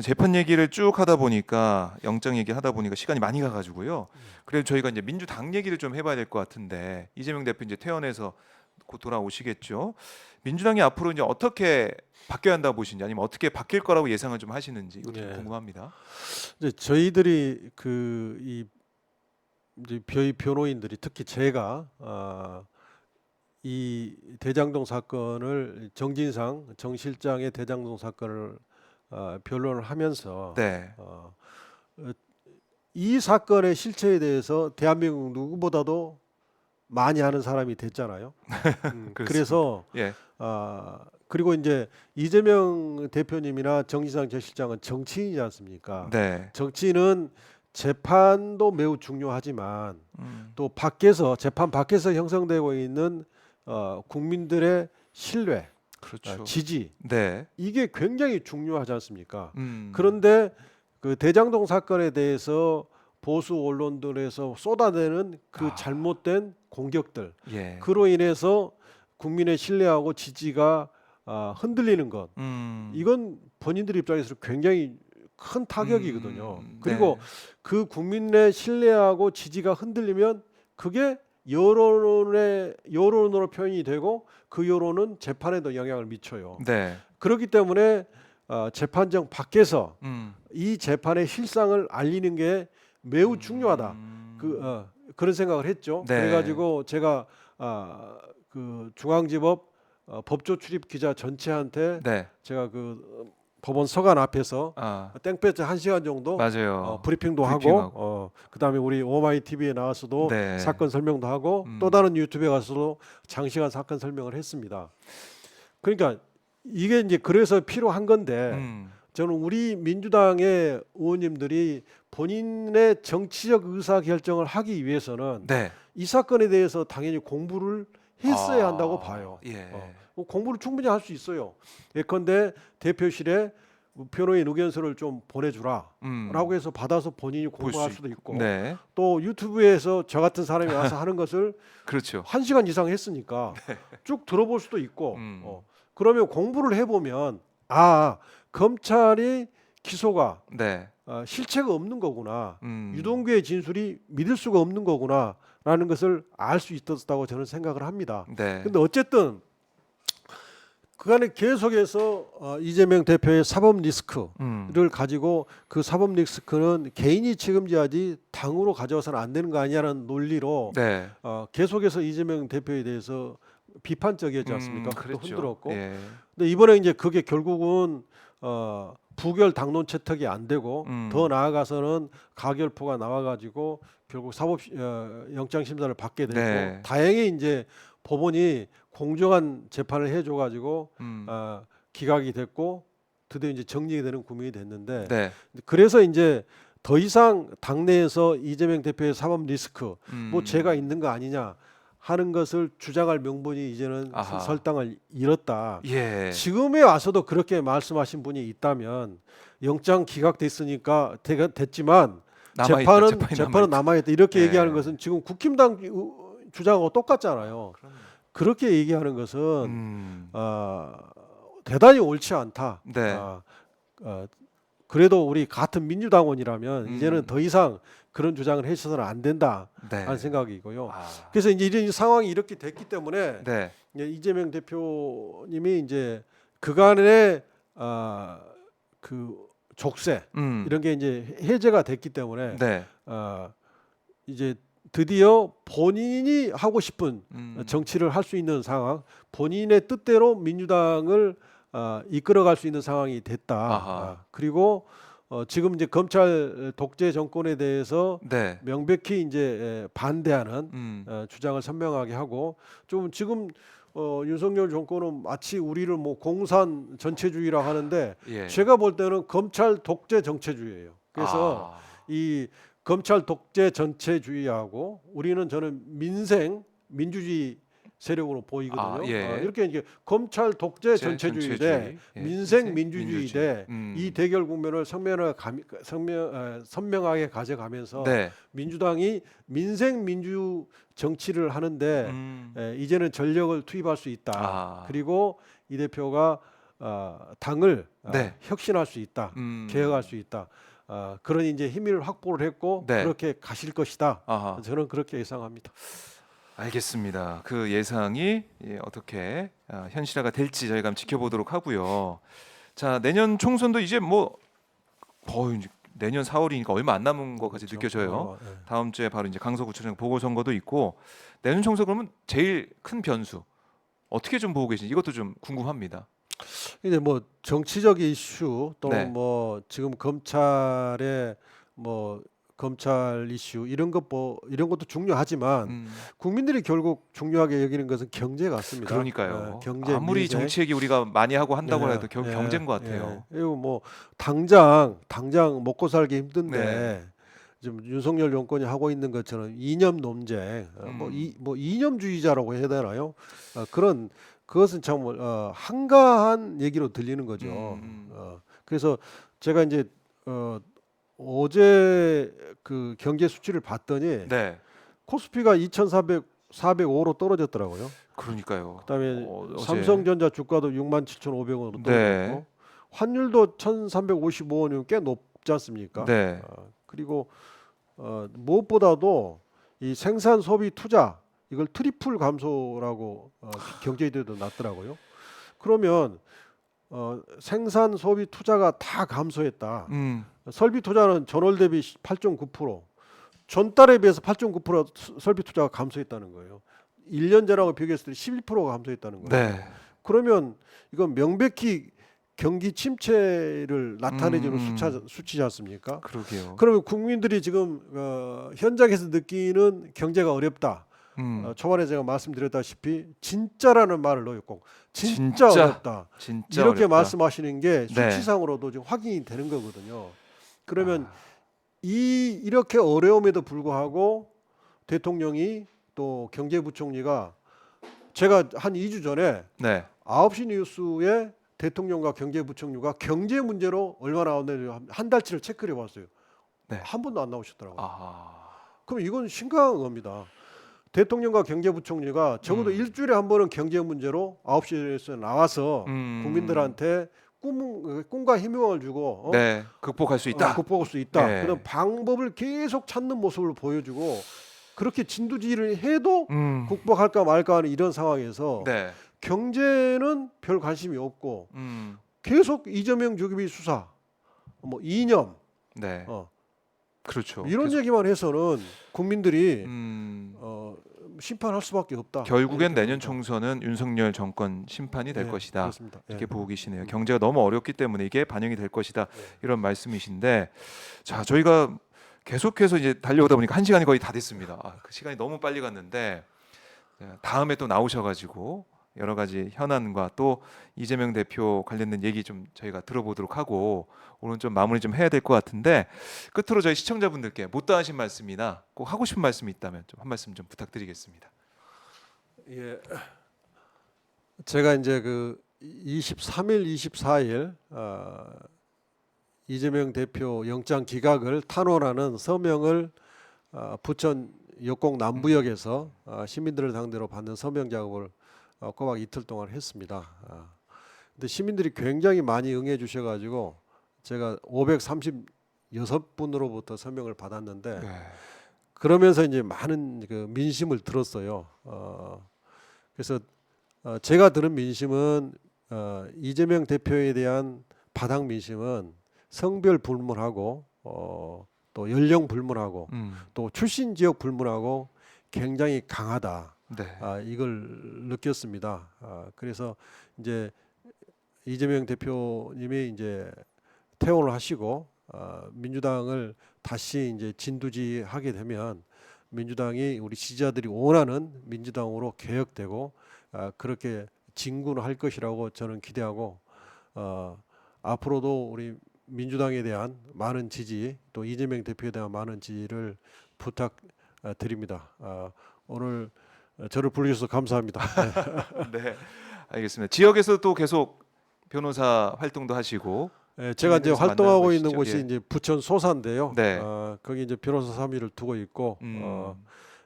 재판 얘기를 쭉 하다 보니까 영장 얘기 하다 보니까 시간이 많이 가가지고요. 그래서 저희가 이제 민주당 얘기를 좀 해봐야 될 것 같은데 이재명 대표 이제 퇴원해서 곧 돌아오시겠죠. 민주당이 앞으로 이제 어떻게 바뀌어야 한다고 보시는지 아니면 어떻게 바뀔 거라고 예상을 좀 하시는지 이것도 좀 예. 궁금합니다. 이제 저희들이 이 이제 변호인들이 특히 제가 이 대장동 사건을 정 실장의 대장동 사건을 변론을 하면서 네, 어, 이 사건의 실체에 대해서 대한민국 누구보다도 많이 아는 사람이 됐잖아요. 그렇습니다. 그래서 예, 그리고 이제 이재명 대표님이나 정진상 전 실장은 정치인이지 않습니까? 네, 정치인은 재판도 매우 중요하지만 음, 또 재판 밖에서 형성되고 있는 국민들의 신뢰, 그렇죠. 지지 네, 이게 굉장히 중요하지 않습니까? 음, 그런데 그 대장동 사건에 대해서 보수 언론들에서 쏟아내는 그 아, 잘못된 공격들, 예, 그로 인해서 국민의 신뢰하고 지지가 흔들리는 것, 이건 본인들 입장에서 굉장히 큰 타격이거든요. 그리고 네, 그 국민의 신뢰하고 지지가 흔들리면 그게 여론으로 표현이 되고 그 여론은 재판에도 영향을 미쳐요. 네, 그렇기 때문에 재판정 밖에서 음, 이 재판의 실상을 알리는 게 매우 중요하다. 음, 그런 생각을 했죠. 네, 그래가지고 제가 그 중앙지법 법조 출입 기자 전체한테 네, 제가 그 법원 서관 앞에서 아, 땡볕에 1시간 정도 맞아요. 브리핑도 하고 브리핑하고, 그다음에 우리 오마이 TV에 나와서도 네, 사건 설명도 하고 또 음, 다른 유튜브에 가서도 장시간 사건 설명을 했습니다. 그러니까 이게 이제 그래서 필요한 건데 음, 저는 우리 민주당의 의원님들이 본인의 정치적 의사 결정을 하기 위해서는 네, 이 사건에 대해서 당연히 공부를 했어야 한다고 봐요. 예, 공부를 충분히 할 수 있어요. 예컨대 대표실에 변호인 의견서를 좀 보내주라라고 해서 받아서 본인이 볼 공부할 수 수도 있고, 있고 네, 또 유튜브에서 저 같은 사람이 와서 하는 것을 그렇죠. 1시간 이상 했으니까 쭉 들어볼 수도 있고 음, 그러면 공부를 해보면 검찰이 기소가 네, 실체가 없는 거구나. 음, 유동규의 진술이 믿을 수가 없는 거구나라는 것을 알 수 있었다고 저는 생각을 합니다. 네, 근데 어쨌든 그간에 계속해서 이재명 대표의 사법 리스크를 가지고 그 사법 리스크는 개인이 책임져야지 당으로 가져와서는 안 되는 거 아니냐는 논리로 네, 계속해서 이재명 대표에 대해서 비판적이었지 않습니까? 그것도 그랬죠. 흔들었고. 예, 근데 이번에 이제 그게 결국은 부결 당론 채택이 안 되고 더 나아가서는 가결포가 나와가지고 결국 사법 영장 심사를 받게 됐고 네, 다행히 이제 법원이 공정한 재판을 해줘가지고 음, 기각이 됐고 드디어 이제 정리되는 국면이 됐는데 네, 그래서 이제 더 이상 당내에서 이재명 대표의 사법 리스크 뭐 죄가 있는 거 아니냐 하는 것을 주장할 명분이 이제는 아하, 설당을 잃었다. 예, 지금에 와서도 그렇게 말씀하신 분이 있다면 영장 기각됐으니까 됐지만 남아있다, 재판이 재판은 남아있다. 남아있다 이렇게 얘기하는 예, 것은 지금 국힘당 주장하고 똑같잖아요. 그럼요. 그렇게 얘기하는 것은 음, 대단히 옳지 않다. 네, 그래도 우리 같은 민주당원이라면 이제는 음, 더 이상 그런 주장을 해서는 안 된다 하는 네, 생각이고요. 아, 그래서 이제 이런 상황이 이렇게 됐기 때문에 네, 이제 이재명 대표님이 이제 그간의 그 족쇄 이런 게 이제 해제가 됐기 때문에 네, 이제 드디어 본인이 하고 싶은 음, 정치를 할 수 있는 상황, 본인의 뜻대로 민주당을 이끌어갈 수 있는 상황이 됐다. 아하, 그리고 지금 이제 검찰 독재 정권에 대해서 네, 명백히 이제 반대하는 주장을 선명하게 하고 좀 지금 윤석열 정권은 마치 우리를 뭐 공산 전체주의라 하는데 예, 제가 볼 때는 검찰 독재 정체주의예요. 그래서 아, 이 검찰 독재 전체주의하고 저는 민주주의 세력으로 아, 보이거든요. 예, 이렇게 이제 검찰 독재 제 전체주의 대 전체주의, 예, 민생 민주주의 민주주의, 대 이 대결 국면을 선명하게 가져가면서 네, 민주당이 민생 민주 정치를 하는데 음, 이제는 전력을 투입할 수 있다. 아, 그리고 이 대표가 당을 네. 혁신할 수 있다, 개혁할 수 있다. 그런 이제 힘을 확보를 했고 네. 그렇게 가실 것이다. 아하. 저는 그렇게 예상합니다. 알겠습니다. 그 예상이 어떻게 현실화가 될지 저희가 한번 지켜보도록 하고요. 자, 내년 총선도 이제 뭐 거의 이제 내년 4월이니까 얼마 안 남은 것까지 그렇죠. 느껴져요. 네. 다음 주에 바로 이제 강서구청장 보궐선거도 있고 내년 총선 그러면 제일 큰 변수 어떻게 좀 보고 계신지 이것도 좀 궁금합니다. 이제 뭐 정치적 이슈 또는 네. 뭐 지금 검찰의 뭐 검찰 이슈 이런 것도 중요하지만 음, 국민들이 결국 중요하게 여기는 것은 경제 같습니다. 그러니까요. 경제, 아무리 민생. 정치 얘기 우리가 많이 하고 한다고 예, 해도 결국 예, 경제인 것 같아요. 그리고 뭐 당장 먹고 살기 힘든데 네. 지금 윤석열 정권이 하고 있는 것처럼 이념 논쟁, 뭐 이념주의자라고 해야 되나요? 그것은 참 한가한 얘기로 들리는 거죠. 그래서 제가 이제 어제 그 경제 수치를 봤더니 네. 코스피가 405로 떨어졌더라고요. 그러니까요. 그다음에 어제. 삼성전자 주가도 67,500원으로 네. 떨어졌고 환율도 1,355원이면 꽤 높지 않습니까? 네. 그리고 무엇보다도 이 생산 소비 투자 이걸 트리플 감소라고 경제지도 났더라고요. 그러면 생산 소비 투자가 다 감소했다. 설비 투자는 전월 대비 8.9%, 전달에 비해서 8.9% 설비 투자가 감소했다는 거예요. 1년 전하고 비교했을 때 11%가 감소했다는 거예요. 네. 그러면 이건 명백히 경기 침체를 나타내주는 수치지 않습니까? 그러게요. 그러면 국민들이 지금 현장에서 느끼는 경제가 어렵다. 초반에 제가 말씀드렸다시피 진짜라는 말을 넣었고 진짜 어렵다. 진짜 이렇게 어렵다. 말씀하시는 게 네. 수치상으로도 지금 확인이 되는 거거든요. 그러면 이렇게 어려움에도 불구하고 대통령이 또 경제부총리가 제가 한 2주 전에 네. 9시 뉴스에 대통령과 경제부총리가 경제 문제로 얼마나 나오는지 한 달치를 체크를 해봤어요. 네. 한 번도 안 나오셨더라고요. 아. 그럼 이건 심각한 겁니다. 대통령과 경제부총리가 적어도 일주일에 한 번은 경제 문제로 9시에서 나와서 국민들한테 꿈과 희망을 주고 네. 극복할 수 있다. 극복할 수 있다. 네. 그런 방법을 계속 찾는 모습을 보여주고 그렇게 진두지휘를 해도 극복할까 말까 하는 이런 상황에서 네. 경제는 별 관심이 없고 계속 이재명 주기비 수사, 뭐 이념, 네. 그렇죠. 이런 계속, 얘기만 해서는 국민들이 심판할 수밖에 없다. 결국엔 이렇게 내년 봅니다. 총선은 윤석열 정권 심판이 될 네, 것이다. 그렇습니다. 이렇게 보고 계시네요. 경제가 너무 어렵기 때문에 이게 반영이 될 것이다. 이런 말씀이신데, 자 저희가 계속해서 이제 달려오다 보니까 1시간이 거의 다 됐습니다. 그 시간이 너무 빨리 갔는데 다음에 또 나오셔가지고 여러 가지 현안과 또 이재명 대표 관련된 얘기 좀 저희가 들어보도록 하고 오늘 좀 마무리 좀 해야 될 것 같은데 끝으로 저희 시청자분들께 못다 하신 말씀이나 꼭 하고 싶은 말씀이 있다면 좀 한 말씀 좀 부탁드리겠습니다. 예. 제가 이제 그 23일, 24일 이재명 대표 영장 기각을 탄원하는 서명을 부천 역곡 남부역에서 시민들을 상대로 받는 서명 작업을 꼬박 이틀 동안 했습니다. 근데 시민들이 굉장히 많이 응해 주셔가지고 제가 536분으로부터 서명을 받았는데 그러면서 이제 많은 그 민심을 들었어요. 그래서 제가 들은 민심은 이재명 대표에 대한 바닥 민심은 성별 불문하고 또 연령 불문하고 또 출신 지역 불문하고 굉장히 강하다. 네. 이걸 느꼈습니다. 그래서 이제 이재명 대표님이 이제 퇴원을 하시고 민주당을 다시 이제 진두지하게 되면 민주당이 우리 지지자들이 원하는 민주당으로 개혁되고 그렇게 진군할 것이라고 저는 기대하고 앞으로도 우리 민주당에 대한 많은 지지 또 이재명 대표에 대한 많은 지지를 부탁드립니다. 오늘 저를 불러주셔서 감사합니다. 네, 알겠습니다. 지역에서 또 계속 변호사 활동도 하시고 제가 이제 시민들에서 활동하고 만나는 있는 곳이죠. 곳이 예. 이제 부천 소사인데요. 네. 거기 이제 변호사 3위를 두고 있고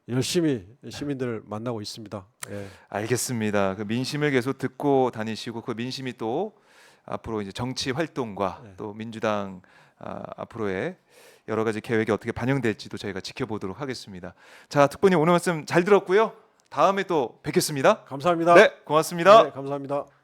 열심히 시민들을 만나고 있습니다. 예. 알겠습니다. 그 민심을 계속 듣고 다니시고 그 민심이 또 앞으로 이제 정치 활동과 네. 또 민주당 앞으로의 여러 가지 계획이 어떻게 반영될지도 저희가 지켜보도록 하겠습니다. 자, 특보님 오늘 말씀 잘 들었고요. 다음에 또 뵙겠습니다. 감사합니다. 네, 고맙습니다. 네, 감사합니다.